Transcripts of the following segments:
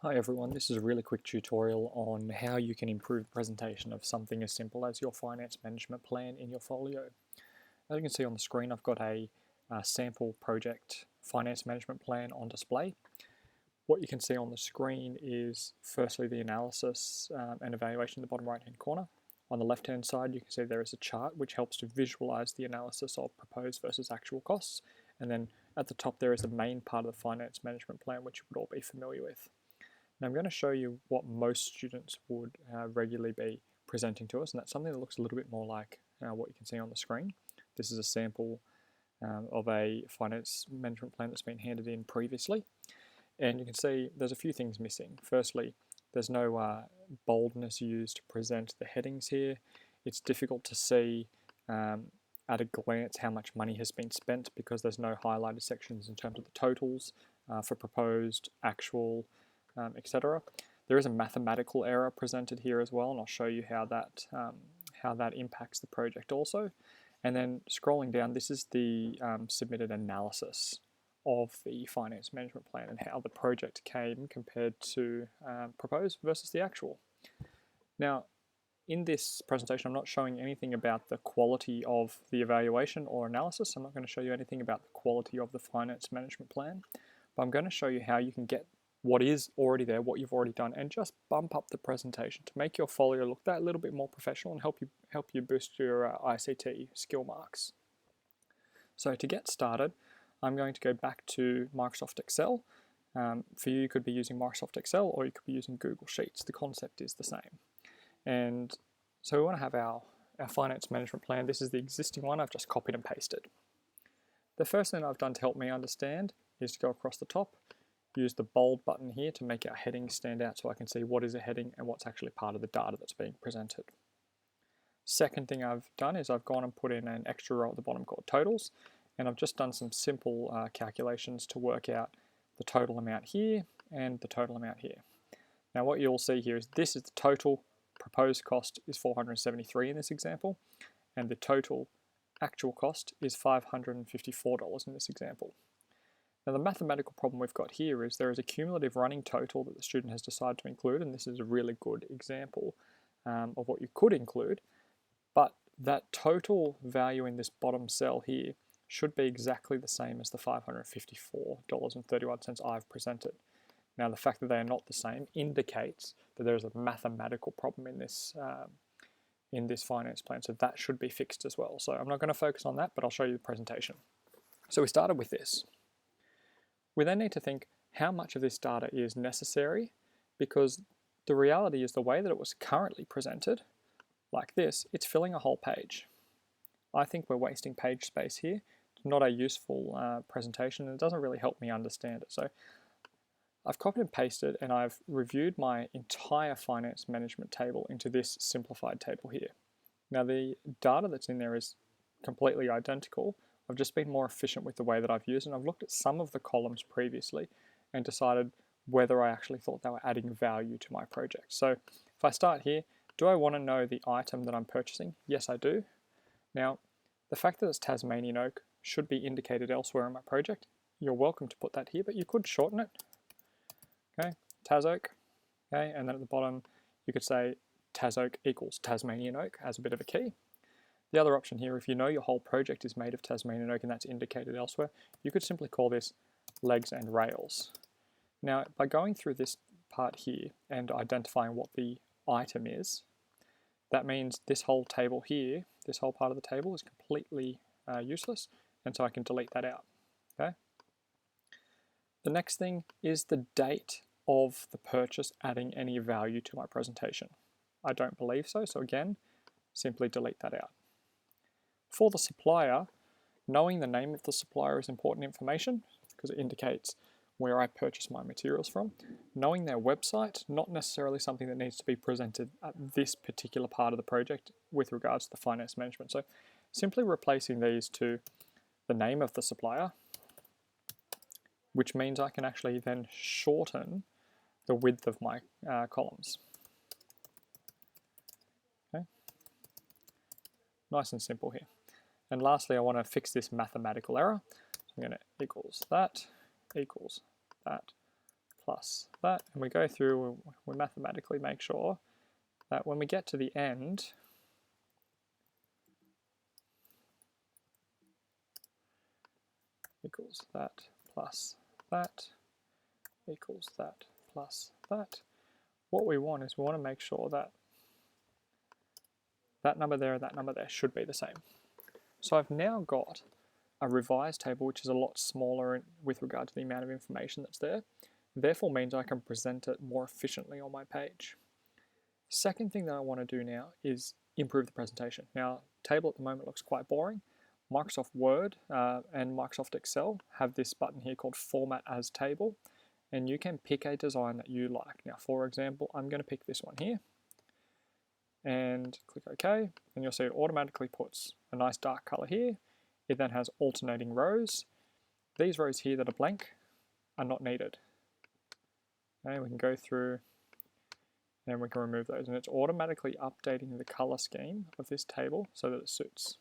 Hi everyone, this is a really quick tutorial on how you can improve the presentation of something as simple as your finance management plan in your folio. As you can see on the screen, I've got a sample project finance management plan on display. What you can see on the screen is firstly the analysis and evaluation in the bottom right hand corner. On the left hand side you can see there is a chart which helps to visualize the analysis of proposed versus actual costs, and then at the top there is the main part of the finance management plan which you would all be familiar with. Now I'm going to show you what most students would regularly be presenting to us, and that's something that looks a little bit more like what you can see on the screen. This is a sample of a finance management plan that's been handed in previously, and you can see there's a few things missing. Firstly, there's no boldness used to present the headings here. It's difficult to see at a glance how much money has been spent because there's no highlighted sections in terms of the totals for proposed, actual, etc. There is a mathematical error presented here as well, and I'll show you how that impacts the project also. And then scrolling down, this is the submitted analysis of the finance management plan and how the project came compared to proposed versus the actual. Now, in this presentation, I'm not showing anything about the quality of the evaluation or analysis. I'm not going to show you anything about the quality of the finance management plan, but I'm going to show you how you can get what is already there, what you've already done, and just bump up the presentation to make your folio look that little bit more professional and help you boost your ICT skill marks. So to get started, I'm going to go back to Microsoft Excel. For you could be using Microsoft Excel or you could be using Google Sheets. The concept is the same. And so we want to have our finance management plan. This is the existing one. I've just copied and pasted. The first thing I've done to help me understand is to go across the top, use the bold button here to make our headings stand out so I can see what is a heading and what's actually part of the data that's being presented. Second thing I've done is I've gone and put in an extra row at the bottom called totals, and I've just done some simple calculations to work out the total amount here and the total amount here. Now what you'll see here is this is the total proposed cost is $473 in this example, and the total actual cost is $554 in this example. Now the mathematical problem we've got here is there is a cumulative running total that the student has decided to include, and this is a really good example of what you could include, but that total value in this bottom cell here should be exactly the same as the $554.31 I've presented. Now the fact that they are not the same indicates that there is a mathematical problem in this finance plan, so that should be fixed as well. So I'm not going to focus on that, but I'll show you the presentation. So we started with this. We then need to think how much of this data is necessary, because the reality is the way that it was currently presented, like this, it's filling a whole page. I think we're wasting page space here. It's not a useful presentation, and it doesn't really help me understand it. So I've copied and pasted, and I've reviewed my entire finance management table into this simplified table here. Now the data that's in there is completely identical. I've just been more efficient with the way that I've used, and I've looked at some of the columns previously and decided whether I actually thought they were adding value to my project. So if I start here, do I want to know the item that I'm purchasing? Yes, I do. Now, the fact that it's Tasmanian oak should be indicated elsewhere in my project. You're welcome to put that here, but you could shorten it. Okay, Tas oak. Okay, and then at the bottom, you could say Tas oak equals Tasmanian oak as a bit of a key. The other option here, if you know your whole project is made of Tasmanian oak and that's indicated elsewhere, you could simply call this legs and rails. Now, by going through this part here and identifying what the item is, that means this whole table here, this whole part of the table is completely useless, and so I can delete that out. Okay. The next thing is the date of the purchase adding any value to my presentation. I don't believe so, so again, simply delete that out. For the supplier, knowing the name of the supplier is important information because it indicates where I purchase my materials from. Knowing their website, not necessarily something that needs to be presented at this particular part of the project with regards to the finance management. So simply replacing these to the name of the supplier, which means I can actually then shorten the width of my columns. Okay. Nice and simple here. And lastly, I want to fix this mathematical error. So I'm going to equals that plus that, and we go through, we mathematically make sure that when we get to the end, equals that plus that equals that plus that. What we want is we want to make sure that that number there and that number there should be the same. So I've now got a revised table which is a lot smaller with regard to the amount of information that's there, therefore means I can present it more efficiently on my page. Second thing that I want to do now is improve the presentation. Now, table at the moment looks quite boring. Microsoft Word and Microsoft Excel have this button here called Format as Table, and you can pick a design that you like. Now, for example, I'm going to pick this one here and click OK, and you'll see it automatically puts a nice dark color here. It then has alternating rows. These rows here that are blank are not needed. Okay, we can go through and we can remove those, and it's automatically updating the color scheme of this table so that it suits.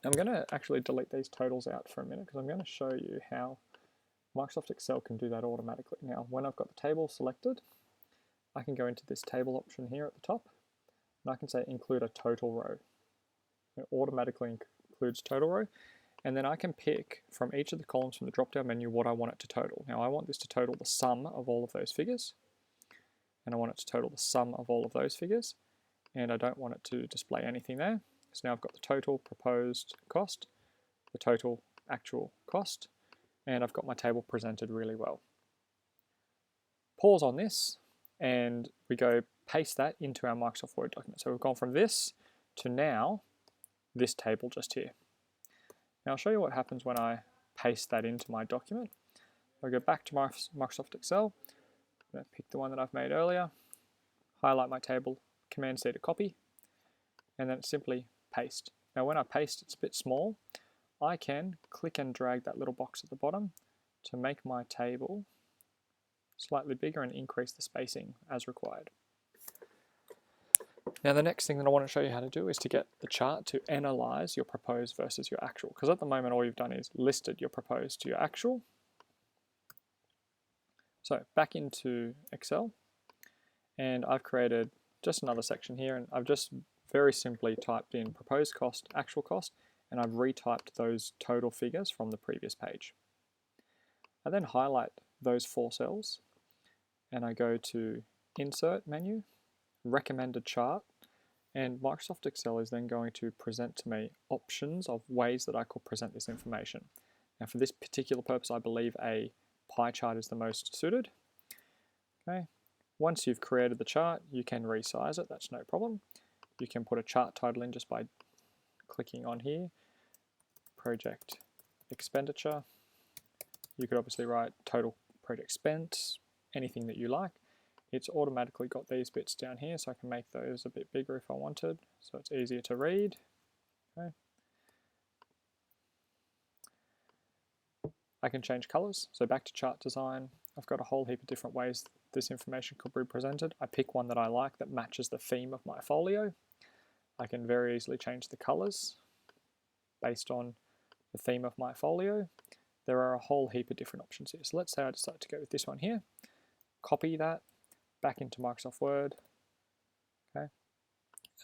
Now I'm going to actually delete these totals out for a minute because I'm going to show you how Microsoft Excel can do that automatically. Now, when I've got the table selected, I can go into this table option here at the top, and I can say include a total row. It automatically includes total row, and then I can pick from each of the columns from the drop-down menu what I want it to total. Now I want this to total the sum of all of those figures, and I want it to total the sum of all of those figures, and I don't want it to display anything there. So now I've got the total proposed cost, the total actual cost, and I've got my table presented really well. Pause on this, and we go paste that into our Microsoft Word document. So we've gone from this to now this table just here. Now I'll show you what happens when I paste that into my document. I'll go back to Microsoft Excel. I'm going to pick the one that I've made earlier, highlight my table, Command-C to copy, and then simply paste. Now when I paste, it's a bit small. I can click and drag that little box at the bottom to make my table slightly bigger and increase the spacing as required. Now the next thing that I want to show you how to do is to get the chart to analyze your proposed versus your actual, because at the moment all you've done is listed your proposed to your actual. So back into Excel, and I've created just another section here, and I've just very simply typed in proposed cost, actual cost, and I've retyped those total figures from the previous page. I then highlight those 4 cells, and I go to Insert menu, Recommended Chart, and Microsoft Excel is then going to present to me options of ways that I could present this information. Now for this particular purpose, I believe a pie chart is the most suited. Okay. Once you've created the chart, you can resize it, that's no problem. You can put a chart title in just by clicking on here, project expenditure. You could obviously write total project spent, anything that you like. It's automatically got these bits down here, so I can make those a bit bigger if I wanted, so it's easier to read. Okay. I can change colors, so back to chart design. I've got a whole heap of different ways this information could be presented. I pick one that I like that matches the theme of my folio. I can very easily change the colors based on the theme of my folio. There are a whole heap of different options here. So let's say I decide to go with this one here, copy that back into Microsoft Word, okay,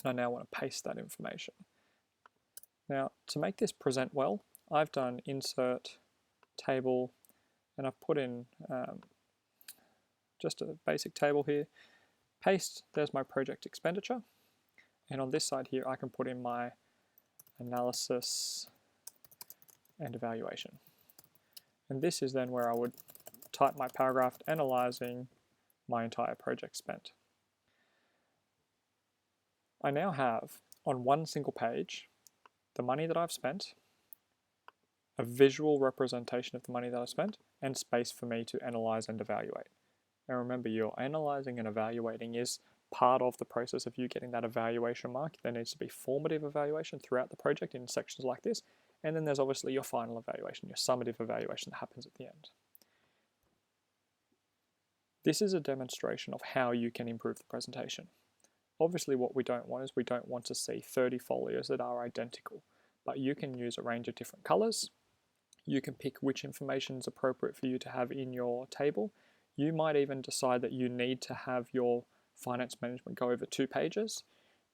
and I now want to paste that information. Now to make this present well, I've done insert table, and I've put in just a basic table here, paste, there's my project expenditure, and on this side here I can put in my analysis and evaluation. And this is then where I would type my paragraph analyzing my entire project spent. I now have on one single page the money that I've spent, a visual representation of the money that I've spent, and space for me to analyze and evaluate. And remember, your analyzing and evaluating is part of the process of you getting that evaluation mark. There needs to be formative evaluation throughout the project in sections like this, and then there's obviously your final evaluation, your summative evaluation that happens at the end. This is a demonstration of how you can improve the presentation. Obviously what we don't want is we don't want to see 30 folios that are identical, but you can use a range of different colors. You can pick which information is appropriate for you to have in your table. You might even decide that you need to have your finance management go over 2 pages.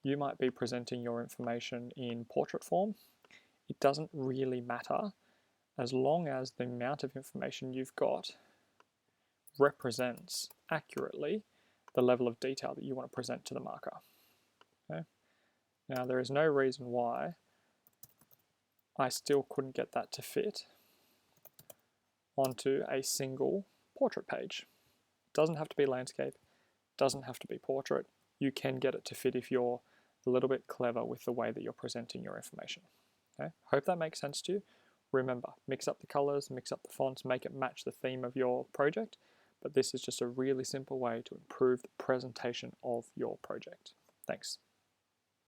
You might be presenting your information in portrait form. It doesn't really matter as long as the amount of information you've got represents accurately the level of detail that you want to present to the marker. Okay? Now, there is no reason why I still couldn't get that to fit onto a single portrait page. It doesn't have to be landscape, doesn't have to be portrait. You can get it to fit if you're a little bit clever with the way that you're presenting your information. Okay? Hope that makes sense to you. Remember, mix up the colors, mix up the fonts, make it match the theme of your project, but this is just a really simple way to improve the presentation of your project. Thanks.